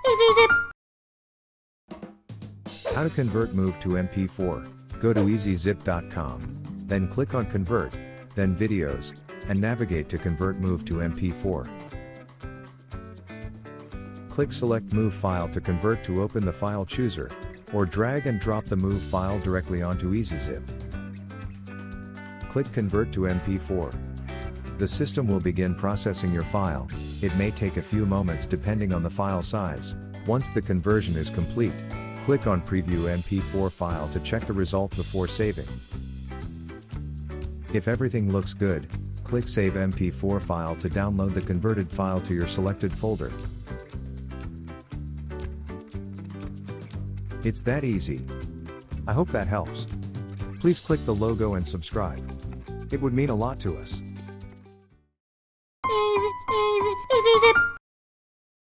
ezyZip. How to convert MOV to MP4. Go to ezyZip.com. Then click on Convert, then Videos, and navigate to convert MOV to MP4. Click Select MOV file to convert to open the file chooser, or drag and drop the MOV file directly onto ezyZip. Click Convert to MP4. The system will begin processing your file. It may take a few moments depending on the file size. Once the conversion is complete, click on Preview MP4 file to check the result before saving. If everything looks good, click Save MP4 file to download the converted file to your selected folder. It's that easy. I hope that helps. Please click the logo and subscribe. It would mean a lot to us.